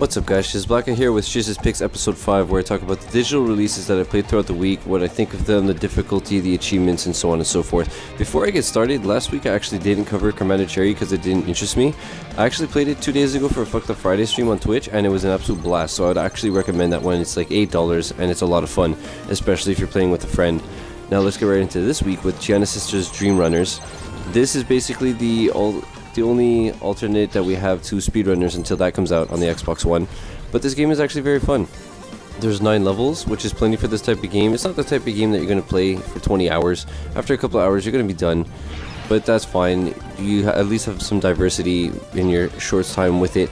What's up guys, Shiz here with Shiz's Picks episode 5, where I talk about the digital releases that I played throughout the week, what I think of them, the difficulty, the achievements, and so on and so forth. Before I get started, last week I actually didn't cover Commander Cherry because it didn't interest me. I actually played it 2 days ago for a Fucked Up Friday stream on Twitch, and it was an absolute blast, so I'd actually recommend that one. It's like $8 and it's a lot of fun, especially if you're playing with a friend. Now let's get right into this week with Giana Sister's Dream Runners. This is basically the only alternate that we have to speedrunners until that comes out on the Xbox One. But this game is actually very fun. There's 9 levels, which is plenty for this type of game. It's not the type of game that you're going to play for 20 hours. After a couple of hours, you're going to be done. But that's fine. You at least have some diversity in your short time with it.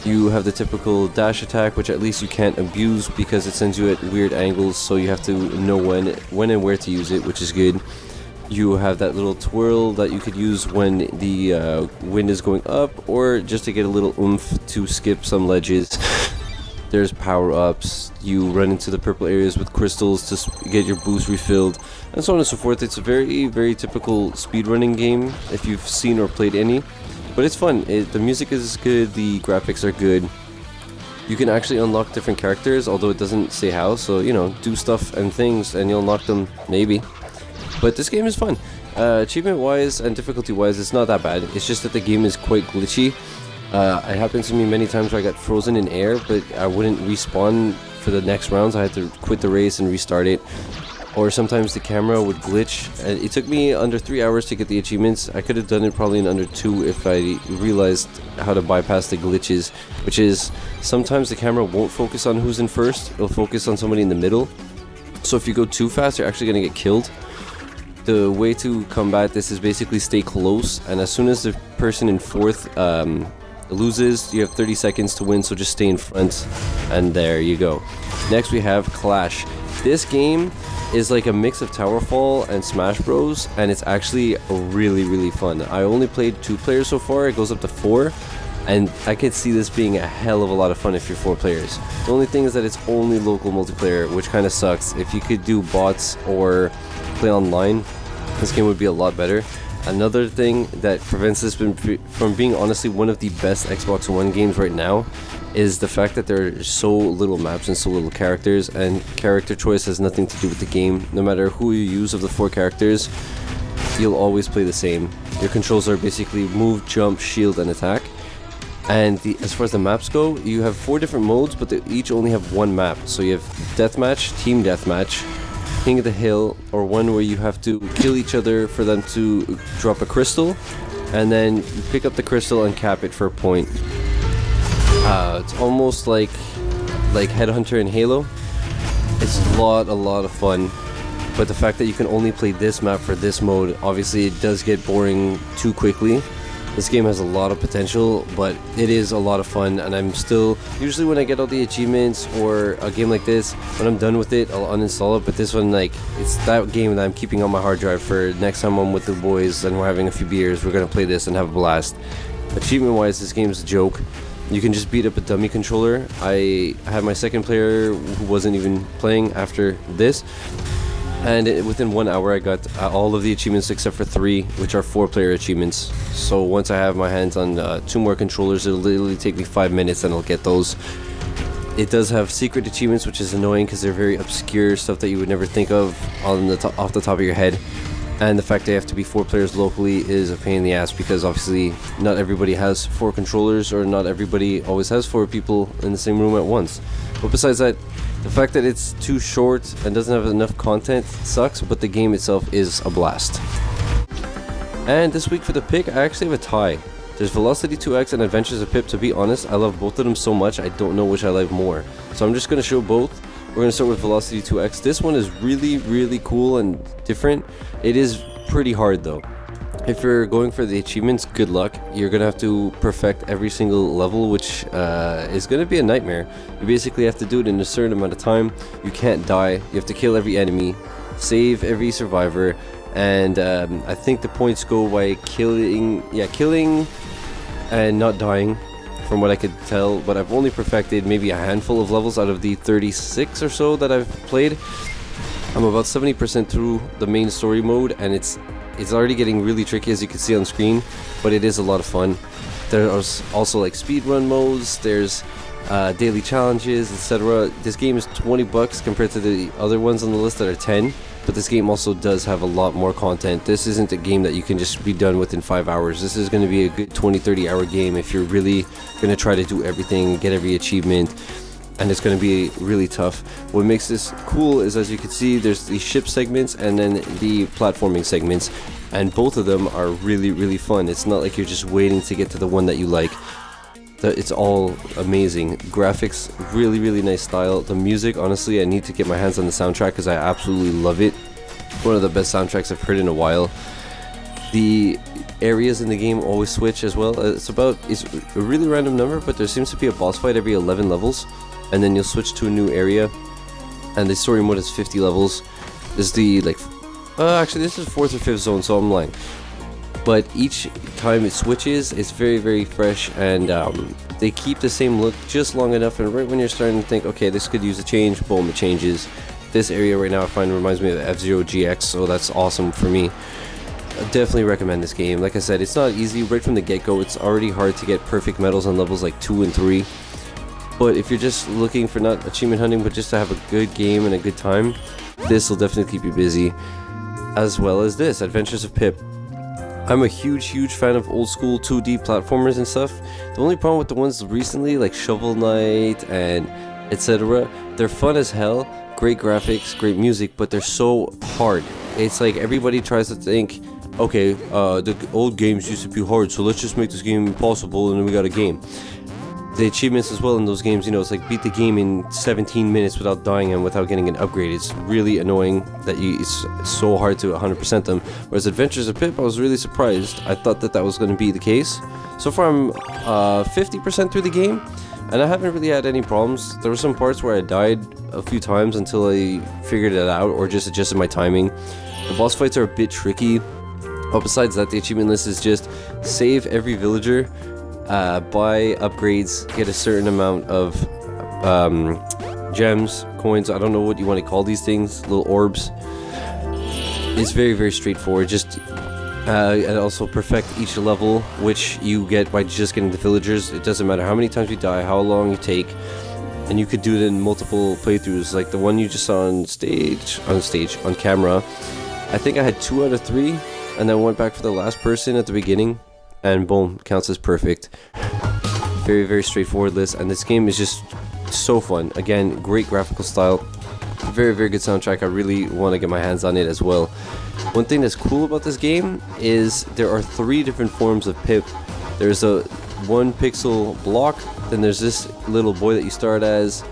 You have the typical dash attack, which at least you can't abuse because it sends you at weird angles, so you have to know when and where to use it, which is good. You have that little twirl that you could use when the wind is going up, or just to get a little oomph to skip some ledges. There's power-ups, you run into the purple areas with crystals to get your boost refilled, and so on and so forth. It's a very, very typical speedrunning game if you've seen or played any, but it's fun. The music is good, the graphics are good. You can actually unlock different characters, although it doesn't say how, so, you know, do stuff and things and you'll unlock them, maybe. But this game is fun. Achievement-wise and difficulty-wise, it's not that bad. It's just that the game is quite glitchy. It happened to me many times where I got frozen in air, but I wouldn't respawn for the next rounds. I had to quit the race and restart it. Or sometimes the camera would glitch. And it took me under 3 hours to get the achievements. I could have done it probably in under 2 if I realized how to bypass the glitches, which is sometimes the camera won't focus on who's in first. It'll focus on somebody in the middle. So if you go too fast, you're actually going to get killed. The way to combat this is basically stay close, and as soon as the person in fourth loses, you have 30 seconds to win, so just stay in front, and there you go. Next we have Clash. This game is like a mix of Towerfall and Smash Bros, and it's actually really fun. I only played 2 players so far. It goes up to 4, and I could see this being a hell of a lot of fun if you're 4 players. The only thing is that it's only local multiplayer, which kind of sucks. If you could do bots or play online, this game would be a lot better. Another thing that prevents this from being honestly one of the best Xbox One games right now is the fact that there are so little maps and so little characters, and character choice has nothing to do with the game. No matter who you use of the 4 characters, you'll always play the same. Your controls are basically move, jump, shield, and attack. And as far as the maps go, you have 4 different modes, but they each only have 1 map. So you have Deathmatch, Team Deathmatch, King of the Hill, or one where you have to kill each other for them to drop a crystal, and then you pick up the crystal and cap it for a point. It's almost like Headhunter in Halo. It's a lot of fun, but the fact that you can only play this map for this mode, obviously it does get boring too quickly. This game has a lot of potential, but it is a lot of fun, and I'm still, usually when I get all the achievements or a game like this, when I'm done with it, I'll uninstall it. But this one, like, it's that game that I'm keeping on my hard drive for next time I'm with the boys and we're having a few beers. We're gonna play this and have a blast. Achievement wise, this game's a joke. You can just beat up a dummy controller. I had my second player who wasn't even playing after this, and within 1 hour I got all of the achievements except for 3, which are 4-player achievements. So once I have my hands on 2 more controllers, it'll literally take me 5 minutes and I'll get those. It does have secret achievements, which is annoying because they're very obscure stuff that you would never think of off the top of your head. And the fact that you have to be 4 players locally is a pain in the ass, because obviously not everybody has 4 controllers, or not everybody always has 4 people in the same room at once. But besides that, the fact that it's too short and doesn't have enough content sucks, but the game itself is a blast. And this week for the pick, I actually have a tie. There's Velocity 2X and Adventures of Pip. To be honest, I love both of them so much, I don't know which I like more. So I'm just going to show both. We're going to start with Velocity 2X. This one is really cool and different. It is pretty hard though. If you're going for the achievements, good luck. You're going to have to perfect every single level, which is going to be a nightmare. You basically have to do it in a certain amount of time. You can't die. You have to kill every enemy, save every survivor, and I think the points go by killing and not dying, from what I could tell. But I've only perfected maybe a handful of levels out of the 36 or so that I've played. I'm about 70% through the main story mode, and it's already getting really tricky, as you can see on screen, but it is a lot of fun. There's also like speedrun modes, there's daily challenges, etc. This game is 20 bucks compared to the other ones on the list that are 10, but this game also does have a lot more content. This isn't a game that you can just be done within 5 hours. This is going to be a good 20-30 hour game if you're really going to try to do everything, get every achievement, and it's going to be really tough. What makes this cool is, as you can see, there's the ship segments and then the platforming segments, and both of them are really fun. It's not like you're just waiting to get to the one that you like. It's all amazing. Graphics, really nice style. The music, honestly, I need to get my hands on the soundtrack because I absolutely love it. One of the best soundtracks I've heard in a while. The areas in the game always switch as well. It's a really random number, but there seems to be a boss fight every 11 levels, and then you'll switch to a new area, and the story mode is 50 levels. This is the actually this is 4th or 5th zone, so I'm lying. But each time it switches, it's very fresh, and they keep the same look just long enough, and right when you're starting to think, okay, this could use a change, boom, it changes. This area right now I find reminds me of F-Zero GX, so that's awesome for me. I definitely recommend this game. Like I said, it's not easy right from the get-go. It's already hard to get perfect medals on levels like 2 and 3. But if you're just looking for not achievement hunting, but just to have a good game and a good time, this will definitely keep you busy. As well as this, Adventures of Pip. I'm a huge fan of old school 2D platformers and stuff. The only problem with the ones recently, like Shovel Knight and etc., they're fun as hell, great graphics, great music, but they're so hard. It's like everybody tries to think, okay, the old games used to be hard, so let's just make this game impossible, and then we got a game. The achievements as well in those games, it's like beat the game in 17 minutes without dying and without getting an upgrade. It's really annoying that it's so hard to 100% them. Whereas Adventures of Pip, I was really surprised. I thought that was going to be the case. So far I'm 50% through the game, and I haven't really had any problems. There were some parts where I died a few times until I figured it out or just adjusted my timing. The boss fights are a bit tricky, but besides that, the achievement list is just save every villager, buy upgrades, get a certain amount of gems, coins, I don't know what you want to call these things, little orbs. It's very straightforward. Just and also perfect each level, which you get by just getting the villagers. It doesn't matter how many times you die, how long you take, and you could do it in multiple playthroughs, like the one you just saw on camera. I think I had 2 out of 3, and then went back for the last person at the beginning, and boom, counts as perfect. Very straightforward list, and this game is just so fun. Again, great graphical style, very good soundtrack. I really want to get my hands on it as well. One thing that's cool about this game is there are 3 different forms of Pip. There's a 1 pixel block, then there's this little boy that you start as,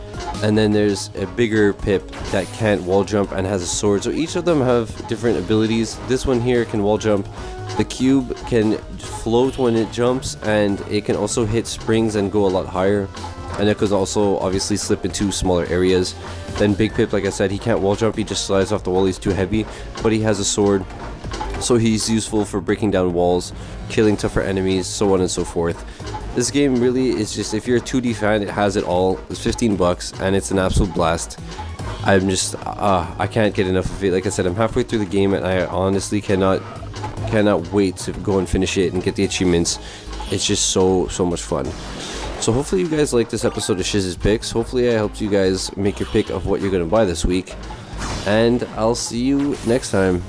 and then there's a bigger Pip that can't wall jump and has a sword. So each of them have different abilities. This one here can wall jump. The cube can float when it jumps, and it can also hit springs and go a lot higher. And it could also obviously slip into smaller areas. Then Big Pip, like I said, he can't wall jump, he just slides off the wall, he's too heavy. But he has a sword, so he's useful for breaking down walls, killing tougher enemies, so on and so forth. This game really is just, if you're a 2D fan, it has it all. It's 15 bucks, and it's an absolute blast. I'm just, I can't get enough of it. Like I said, I'm halfway through the game, and I honestly cannot wait to go and finish it and get the achievements. It's just so much fun. So hopefully you guys like this episode of Shiz's Picks. Hopefully I helped you guys make your pick of what you're going to buy this week. And I'll see you next time.